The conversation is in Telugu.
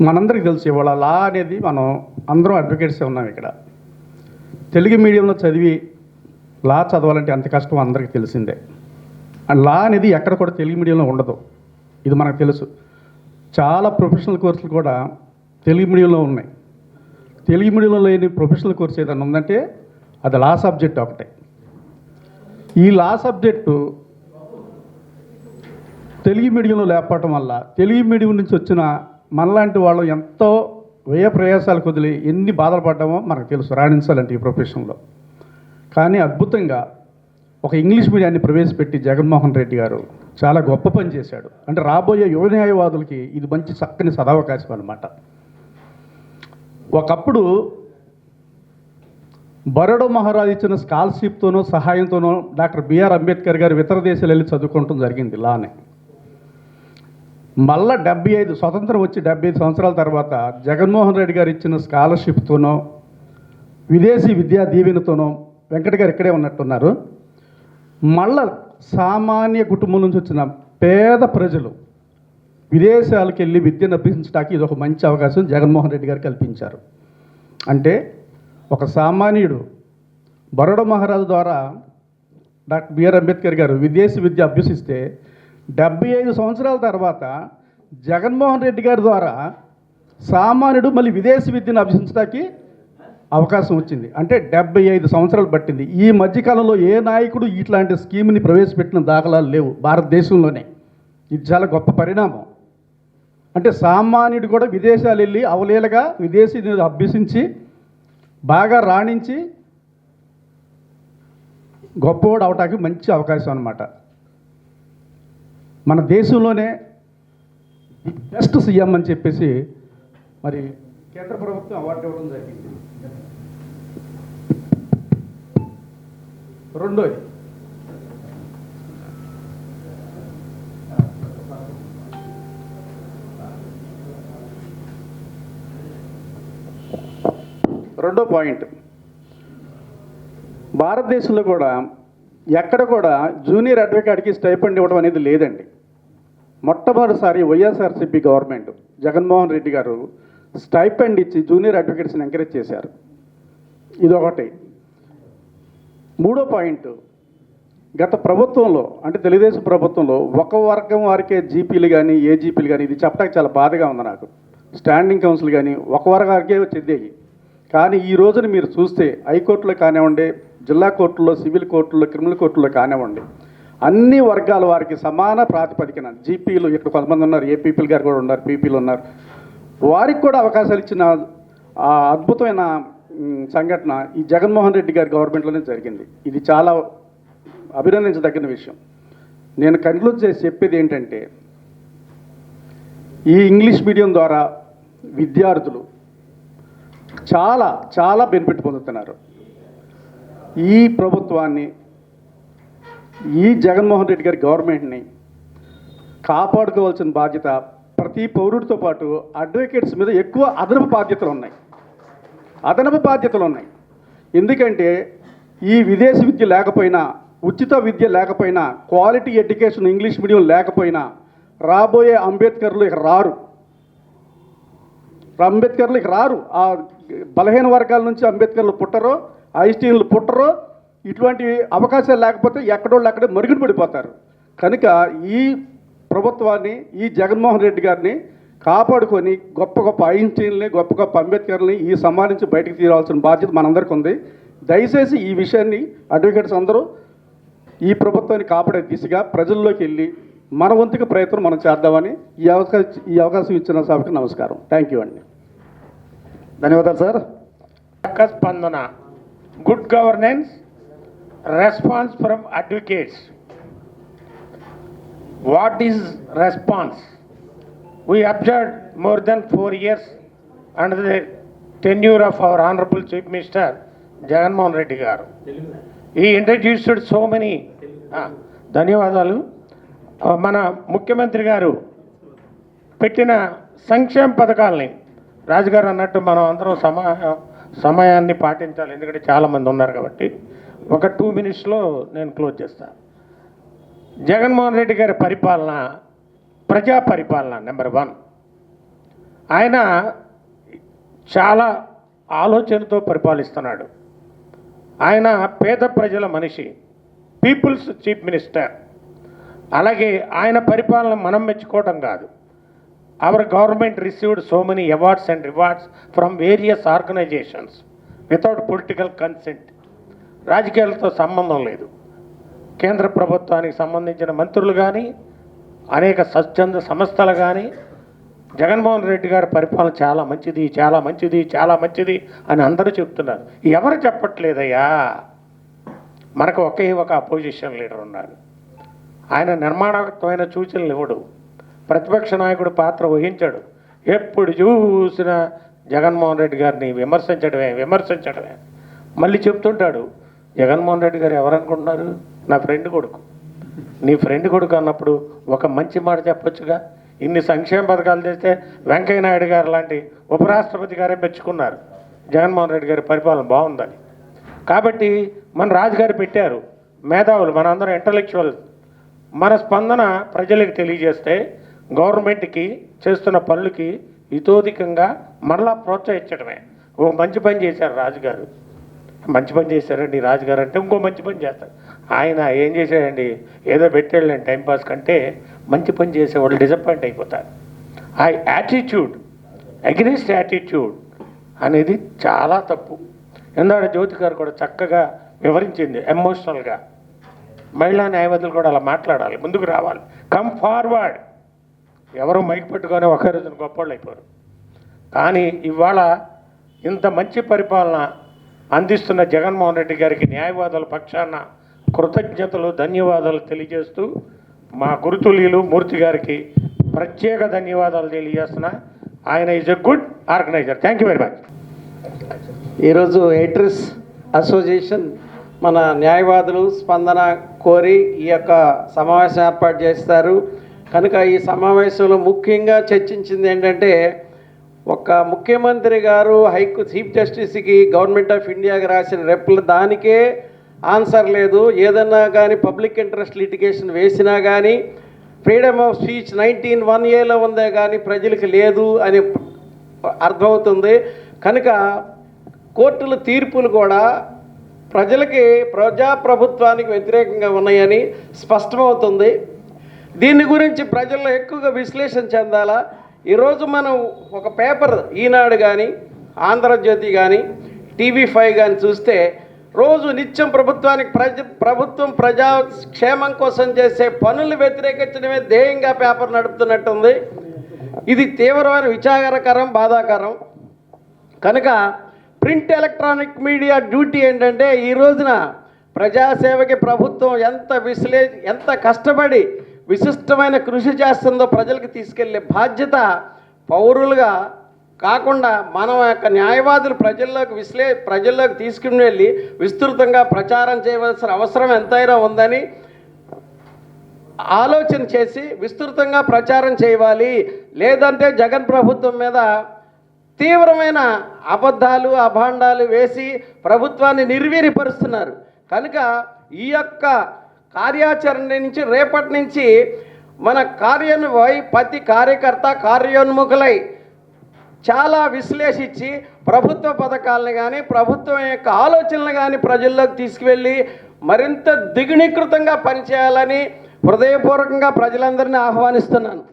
మనందరికీ తెలుసు ఇవాళ లా అనేది మనం అందరం అడ్వకేట్సే ఉన్నాం ఇక్కడ. తెలుగు మీడియంలో చదివి లా చదవాలంటే అంత కష్టం అందరికీ తెలిసిందే. అండ్ లా అనేది ఎక్కడ కూడా తెలుగు మీడియంలో ఉండదు, ఇది మనకు తెలుసు. చాలా ప్రొఫెషనల్ కోర్సులు కూడా తెలుగు మీడియంలో ఉన్నాయి. తెలుగు మీడియంలో లేని ప్రొఫెషనల్ కోర్స్ ఏదైనా ఉందంటే అది లా సబ్జెక్ట్ ఒకటే. ఈ లా సబ్జెక్టు తెలుగు మీడియంలో లేకపోవటం వల్ల తెలుగు మీడియం నుంచి వచ్చిన మనలాంటి వాళ్ళు ఎంతో వ్యయ ప్రయాసాలు వదిలి ఎన్ని బాధలు పడ్డామో మనకు తెలుసు రాణించాలంటే ఈ ప్రొఫెషన్లో. కానీ అద్భుతంగా ఒక ఇంగ్లీష్ మీడియాన్ని ప్రవేశపెట్టి జగన్మోహన్ రెడ్డి గారు చాలా గొప్ప పని చేశాడు. అంటే రాబోయే యువ న్యాయవాదులకి ఇది మంచి చక్కని సదావకాశం అన్నమాట. ఒకప్పుడు బరోడా మహారాజు ఇచ్చిన స్కాలర్షిప్తోనో సహాయంతోనో డాక్టర్ బిఆర్ అంబేద్కర్ గారు ఇతర దేశాలు వెళ్ళి చదువుకోవటం జరిగింది లానే. మళ్ళా 75 స్వతంత్రం వచ్చి 75 సంవత్సరాల తర్వాత జగన్మోహన్ రెడ్డి గారు ఇచ్చిన స్కాలర్షిప్తోనో విదేశీ విద్యా దీవెనతోనో వెంకట గారు ఇక్కడే ఉన్నట్టున్నారు, మళ్ళా సామాన్య కుటుంబం నుంచి వచ్చిన పేద ప్రజలు విదేశాలకు వెళ్ళి విద్యను అభ్యసించడానికి ఇది ఒక మంచి అవకాశం జగన్మోహన్ రెడ్డి గారు కల్పించారు. అంటే ఒక సామాన్యుడు బరోడా మహారాజు ద్వారా డాక్టర్ బిఆర్ అంబేద్కర్ గారు విదేశీ విద్య అభ్యసిస్తే 75 సంవత్సరాల తర్వాత జగన్మోహన్ రెడ్డి గారి ద్వారా సామాన్యుడు మళ్ళీ విదేశీ విద్యను అభ్యసించడానికి అవకాశం వచ్చింది. అంటే 75 సంవత్సరాలు పట్టింది. ఈ మధ్యకాలంలో ఏ నాయకుడు ఇట్లాంటి స్కీమ్ని ప్రవేశపెట్టిన దాఖలాలు లేవు భారతదేశంలోనే. ఇది చాలా గొప్ప పరిణామం. అంటే సామాన్యుడు కూడా విదేశాలు వెళ్ళి అవలీలగా విదేశీ అభ్యసించి బాగా రాణించి గొప్పవాడు అవటానికి మంచి అవకాశం అన్నమాట. మన దేశంలోనే బెస్ట్ సీఎం అని చెప్పేసి మరి కేంద్ర ప్రభుత్వం అవార్డు ఇవ్వడం జరిగింది. రెండోది రెండో పాయింట్, భారతదేశంలో కూడా ఎక్కడ కూడా జూనియర్ అడ్వకేట్కి స్టైపెండ్ ఇవ్వడం అనేది లేదండి. మొట్టమొదటిసారి వైఎస్ఆర్సీపీ గవర్నమెంట్ జగన్మోహన్ రెడ్డి గారు స్టైపెండ్ ఇచ్చి జూనియర్ అడ్వకేట్స్ని ఎంకరేజ్ చేశారు. ఇదొకటి. మూడో పాయింట్, గత ప్రభుత్వంలో అంటే తెలుగుదేశం ప్రభుత్వంలో ఒక వర్గం వారికే జీపీలు కానీ ఏజీపీలు కానీ, ఇది చెప్పడానికి చాలా బాధగా ఉంది నాకు, స్టాండింగ్ కౌన్సిల్ కానీ ఒక వర్గానికే చెందేవి. కానీ ఈ రోజున మీరు చూస్తే హైకోర్టులో కానివ్వండి, జిల్లా కోర్టుల్లో, సివిల్ కోర్టుల్లో, క్రిమినల్ కోర్టుల్లో కానివ్వండి, అన్ని వర్గాల వారికి సమాన ప్రాతిపదికన జీపీలు, ఇక్కడ కొంతమంది ఉన్నారు, ఏపీపీలు గారు కూడా ఉన్నారు, పీపీలు ఉన్నారు, వారికి కూడా అవకాశాలు ఇచ్చిన అద్భుతమైన సంఘటన ఈ జగన్మోహన్ రెడ్డి గారి గవర్నమెంట్లోనే జరిగింది. ఇది చాలా అభినందించదగిన విషయం. నేను కన్క్లూడ్ చేసి చెప్పేది ఏంటంటే, ఈ ఇంగ్లీష్ మీడియం ద్వారా విద్యార్థులు చాలా చాలా బెనిఫిట్ పొందుతున్నారు. ఈ ప్రభుత్వాన్ని, ఈ జగన్మోహన్ రెడ్డి గారి గవర్నమెంట్ని కాపాడుకోవాల్సిన బాధ్యత ప్రతి పౌరుడితో పాటు అడ్వకేట్స్ మీద ఎక్కువ అదనపు బాధ్యతలు ఉన్నాయి. ఎందుకంటే ఈ విదేశీ విద్య లేకపోయినా, ఉచిత విద్య లేకపోయినా, క్వాలిటీ ఎడ్యుకేషన్ ఇంగ్లీష్ మీడియం లేకపోయినా రాబోయే అంబేద్కర్లు ఇక రారు. ఆ బలహీన వర్గాల నుంచి అంబేద్కర్లు పుట్టరో, ఐస్టీన్లు పుట్టరో. ఇటువంటి అవకాశాలు లేకపోతే ఎక్కడోళ్ళు అక్కడే మరుగున పడిపోతారు. కనుక ఈ ప్రభుత్వాన్ని, ఈ జగన్మోహన్ రెడ్డి గారిని కాపాడుకొని గొప్ప గొప్ప ఐన్స్టీన్ని, గొప్ప గొప్ప అంబేద్కర్ని ఈ సమాధించి బయటకు తీరాల్సిన బాధ్యత మనందరికీ ఉంది. దయచేసి ఈ విషయాన్ని అడ్వకేట్స్ అందరూ ఈ ప్రభుత్వాన్ని కాపాడే దిశగా ప్రజల్లోకి వెళ్ళి మన వంతుగా ప్రయత్నం మనం చేద్దామని ఈ అవకాశం ఇచ్చిన సభకు నమస్కారం. థ్యాంక్ యూ అండి. ధన్యవాదాలు సార్. స్పందన, good governance, response from advocates. What is response? We observed more than 4 years under the tenure of our Honorable Chief Minister Jagannath Reddy garu. He introduced so many. ధన్యవాదాలు. మన ముఖ్యమంత్రి గారు పెట్టిన సంక్షేమ పథకాలని, రాజుగారు అన్నట్టు మనం అందరం సమయాన్ని పాటించాలి, ఎందుకంటే చాలామంది ఉన్నారు కాబట్టి. ఒక 2 minutesలో నేను క్లోజ్ చేస్తాను. జగన్మోహన్ రెడ్డి గారి పరిపాలన ప్రజా పరిపాలన నెంబర్ 1. ఆయన చాలా ఆలోచనతో పరిపాలిస్తున్నాడు. ఆయన పేద ప్రజల మనిషి, పీపుల్స్ చీఫ్ మినిస్టర్. అలాగే ఆయన పరిపాలన మనం మెచ్చుకోవడం కాదు. Our government received so many awards and rewards from various organisations without political consent. రాజకీయాలతో సంబంధం లేదు. కేంద్ర ప్రభుత్వానికి సంబంధించిన మంత్రులు కానీ, అనేక స్వచ్ఛంద సంస్థలు కానీ జగన్మోహన్ రెడ్డి గారి పరిపాలన చాలా మంచిది, చాలా మంచిది, చాలా మంచిది అని అందరూ చెప్తున్నారు. ఎవరు చెప్పట్లేదయ్యా? మనకు ఒక అపోజిషన్ లీడర్ ఉన్నారు. ఆయన నిర్మాణాత్మకమైన సూచనలు ఇవ్వడు, ప్రతిపక్ష నాయకుడు పాత్ర వహించాడు. ఎప్పుడు చూసినా జగన్మోహన్ రెడ్డి గారిని విమర్శించడమే. మళ్ళీ చెప్తుంటాడు, జగన్మోహన్ రెడ్డి గారు ఎవరనుకుంటున్నారు? నా ఫ్రెండ్ కొడుకు. నీ ఫ్రెండ్ కొడుకు అన్నప్పుడు ఒక మంచి మాట చెప్పొచ్చుగా. ఇన్ని సంక్షేమ పథకాలు చేస్తే వెంకయ్య నాయుడు గారు లాంటి ఉపరాష్ట్రపతి గారే మెచ్చుకున్నారు జగన్మోహన్ రెడ్డి గారి పరిపాలన బాగుందని. కాబట్టి మన రాజుగారు పెట్టారు మేధావులు, మనందరం ఇంటలెక్చువల్. మన స్పందన ప్రజలకు తెలియజేస్తే గవర్నమెంట్కి చేస్తున్న పనులకి ఇతోధికంగా మరలా ప్రోత్సహించడమే. ఓ మంచి పని చేశారు రాజుగారు, మంచి పని చేశారండి రాజుగారు అంటే ఇంకో మంచి పని చేస్తారు. ఆయన ఏం చేశాడండి? ఏదో పెట్టాడులేండి టైంపాస్ కంటే, మంచి పని చేసేవాళ్ళు డిసప్పాయింట్ అయిపోతారు. ఆ యాటిట్యూడ్, అగ్రెస్ట్ యాటిట్యూడ్ అనేది చాలా తప్పు. ఎందుకంటే జ్యోతి గారు కూడా చక్కగా వివరించింది ఎమోషనల్గా. మహిళా న్యాయవాదులు కూడా అలా మాట్లాడాలి, ముందుకు రావాలి, కమ్ ఫార్వర్డ్. ఎవరు మైక్ పట్టుకొని ఒకే రోజున గొప్పవాళ్ళు అయిపోరు. కానీ ఇవాళ ఇంత మంచి పరిపాలన అందిస్తున్న జగన్మోహన్ రెడ్డి గారికి న్యాయవాదుల పక్షాన కృతజ్ఞతలు, ధన్యవాదాలు తెలియజేస్తూ మా గురుతుల్యులు మూర్తి గారికి ప్రత్యేక ధన్యవాదాలు తెలియజేస్తున్నా. ఆయన is a good organiser. Thank you very much. ఈరోజు ఎయిటర్స్ అసోసియేషన్ మన న్యాయవాదులు స్పందన కోరి ఈ యొక్క సమావేశం ఏర్పాటు చేస్తారు. కనుక ఈ సమావేశంలో ముఖ్యంగా చర్చించింది ఏంటంటే, ఒక ముఖ్యమంత్రి గారు చీఫ్ జస్టిస్కి గవర్నమెంట్ ఆఫ్ ఇండియాకి రాసిన రెప్ల దానికే ఆన్సర్ లేదు. ఏదన్నా కానీ పబ్లిక్ ఇంట్రెస్ట్ లిటిగేషన్ వేసినా కానీ ఫ్రీడమ్ ఆఫ్ స్పీచ్ 19(1)(a)లో ఉందే కానీ ప్రజలకు లేదు అని అర్థమవుతుంది. కనుక కోర్టుల తీర్పులు కూడా ప్రజాప్రభుత్వానికి వ్యతిరేకంగా ఉన్నాయని స్పష్టమవుతుంది. దీని గురించి ప్రజల్లో ఎక్కువగా విశ్లేషణ చెందాలా. ఈరోజు మనం ఒక పేపర్ ఈనాడు కానీ, ఆంధ్రజ్యోతి కానీ, TV5 కానీ చూస్తే రోజు నిత్యం ప్రభుత్వం ప్రజాక్షేమం కోసం చేసే పనులు వ్యతిరేకించడమే ధ్యేయంగా పేపర్ నడుపుతున్నట్టుంది. ఇది తీవ్రమైన విచారకరం, బాధాకరం. కనుక ప్రింట్ ఎలక్ట్రానిక్ మీడియా డ్యూటీ ఏంటంటే, ఈ రోజున ప్రజాసేవకి ప్రభుత్వం ఎంత కష్టపడి విశిష్టమైన కృషి చేస్తుందో ప్రజలకు తీసుకెళ్లే బాధ్యత పౌరులుగా కాకుండా మనం యొక్క న్యాయవాదులు ప్రజల్లోకి తీసుకుని వెళ్ళి విస్తృతంగా ప్రచారం చేయవలసిన అవసరం ఎంతైనా ఉందని ఆలోచన చేసి విస్తృతంగా ప్రచారం చేయాలి. లేదంటే జగన్ ప్రభుత్వం మీద తీవ్రమైన అబద్ధాలు, అభాండాలు వేసి ప్రభుత్వాన్ని నిర్వీర్యపరుస్తున్నారు. కనుక ఈ యొక్క కార్యాచరణ నుంచి రేపటి నుంచి మన ప్రతి కార్యకర్త కార్యోన్ముఖులై చాలా విశ్లేషించి ప్రభుత్వ పథకాలను కానీ, ప్రభుత్వం యొక్క ఆలోచనలు కానీ ప్రజల్లోకి తీసుకువెళ్ళి మరింత దిగునీకృతంగా పనిచేయాలని హృదయపూర్వకంగా ప్రజలందరినీ ఆహ్వానిస్తున్నాను.